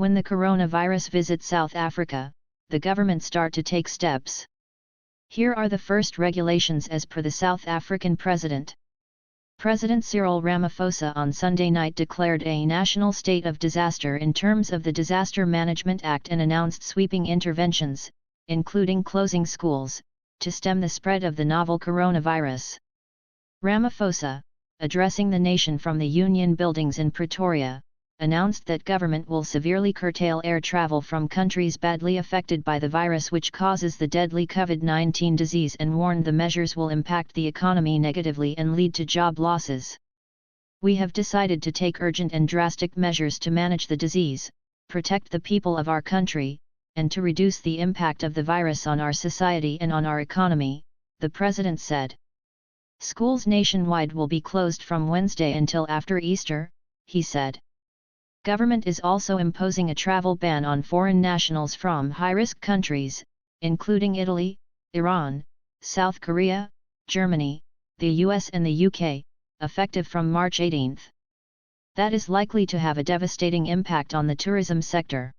When the coronavirus visits South Africa, the government start to take steps. Here are the first regulations as per the South African president. President Cyril Ramaphosa on Sunday night declared a national state of disaster in terms of the Disaster Management Act and announced sweeping interventions, including closing schools, to stem the spread of the novel coronavirus. Ramaphosa, addressing the nation from the Union Buildings in Pretoria, announced that government will severely curtail air travel from countries badly affected by the virus which causes the deadly COVID-19 disease and warned the measures will impact the economy negatively and lead to job losses. We have decided to take urgent and drastic measures to manage the disease, protect the people of our country, and to reduce the impact of the virus on our society and on our economy, the president said. Schools nationwide will be closed from Wednesday until after Easter, he said. Government is also imposing a travel ban on foreign nationals from high-risk countries, including Italy, Iran, South Korea, Germany, the US and the UK, effective from March 18. That is likely to have a devastating impact on the tourism sector.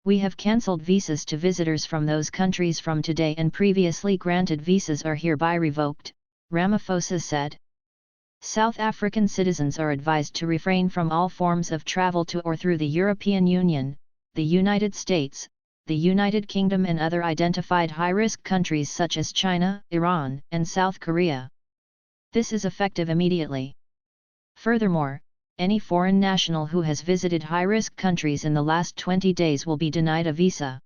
We have cancelled visas to visitors from those countries from today and previously granted visas are hereby revoked, Ramaphosa said. South African citizens are advised to refrain from all forms of travel to or through the European Union, the United States, the United Kingdom and other identified high-risk countries such as China, Iran, and South Korea. This is effective immediately. Furthermore, any foreign national who has visited high-risk countries in the last 20 days will be denied a visa.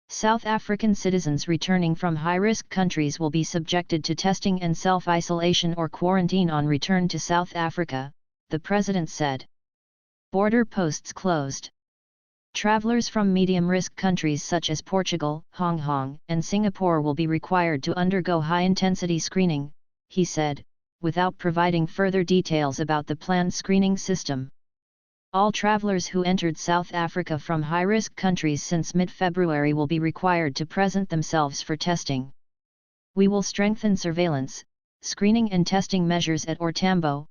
South African citizens returning from high-risk countries will be subjected to testing and self-isolation or quarantine on return to South Africa, the president said. Border posts closed. Travelers from medium-risk countries such as Portugal, Hong Kong, and Singapore will be required to undergo high-intensity screening, he said, without providing further details about the planned screening system. All travelers who entered South Africa from high-risk countries since mid-February will be required to present themselves for testing. We will strengthen surveillance, screening and testing measures at OR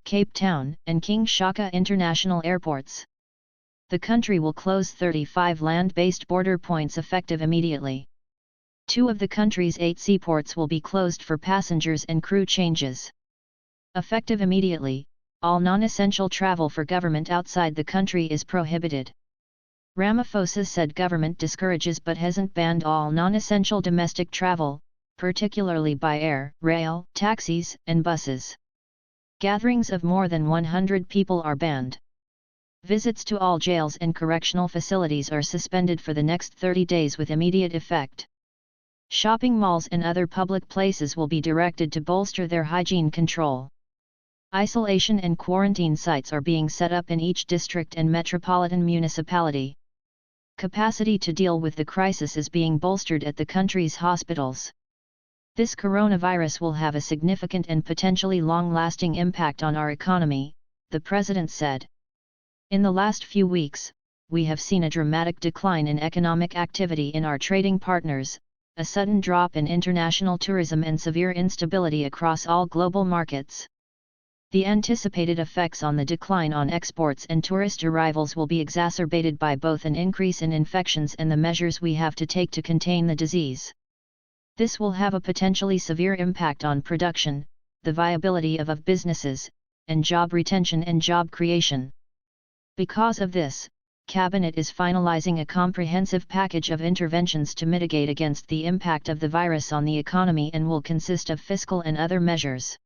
Cape Town, and King Shaka International airports. The country will close 35 land-based border points effective immediately. 2 of the country's 8 seaports will be closed for passengers and crew changes. Effective immediately, all non-essential travel for government outside the country is prohibited. Ramaphosa said government discourages but hasn't banned all non-essential domestic travel, particularly by air, rail, taxis, and buses. Gatherings of more than 100 people are banned. Visits to all jails and correctional facilities are suspended for the next 30 days with immediate effect. Shopping malls and other public places will be directed to bolster their hygiene control. Isolation and quarantine sites are being set up in each district and metropolitan municipality. Capacity to deal with the crisis is being bolstered at the country's hospitals. This coronavirus will have a significant and potentially long-lasting impact on our economy, the president said. In the last few weeks, we have seen a dramatic decline in economic activity in our trading partners, a sudden drop in international tourism and severe instability across all global markets. The anticipated effects on the decline on exports and tourist arrivals will be exacerbated by both an increase in infections and the measures we have to take to contain the disease. This will have a potentially severe impact on production, the viability of businesses, and job retention and job creation. Because of this, Cabinet is finalizing a comprehensive package of interventions to mitigate against the impact of the virus on the economy and will consist of fiscal and other measures.